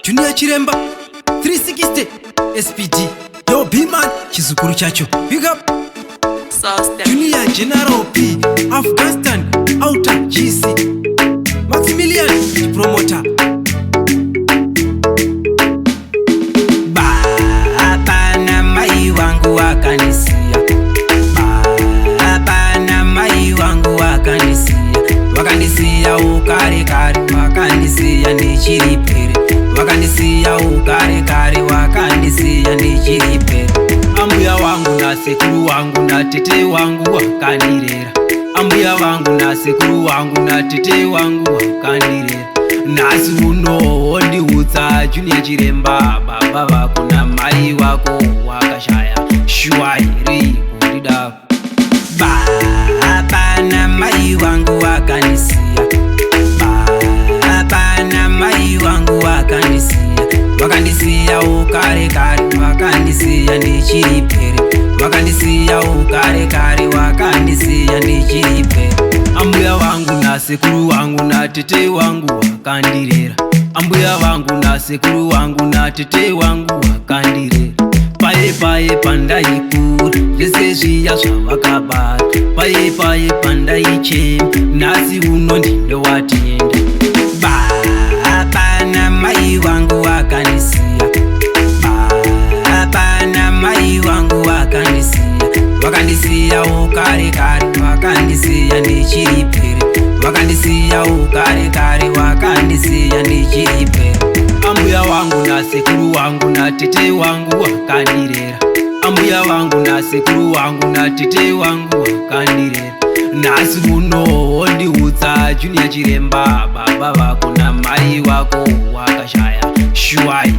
Junior Chiremba 360 SPD Yo B-Man chizukuru chacho Big up Soster Junior General P Afghanistan Outer GC Maximilian Promoter Baba NaMai wangu wakanisia, Baba NaMai wangu wakanisia, wakanisia ukare kare, wakanisia ndichiripere, wakanisia ukare kare, wakanisia ndichiripere. Ambuya wangu na sekuru wangu na tete wangu wakanirera, ambuya wangu na sekuru wangu na tete wangu wakanirera. Nasi uno ndiutsa Junior Chiremba, baba vako NaMai wako wakashaya shwairi kudida. Baba NaMai wangu wakanisia, Baba NaMai wangu wakanisia, wakanisia ukare kare, wakanisia ndichiripere, wakanisia ukare kare, wakanisia ndichiripere. Ambuya wangu na sekuru wangu na tete wangu wakandirera, ambuya wangu na sekuru wangu na tete wangu wakandirera. Paye paye pandaikura zvese zviya zvavakabata, paye paye pandaichema nasi uno ndine watenda. Baba NaMai wangu wakanisia, Baba NaMai wangu wakanisia, wakanisia ukare kare, wakanisia ndichiripere, wakanisia ukare kare, wakanisia ndichiripere. Ambuya wangu na sekuru wangu na tete wangu wakandirera, ambuya wangu na sekuru wangu na tete wangu wakandirera. Nasi uno ndiutsa Junior Chiremba, baba vako NaMai wako wakashaya shwairi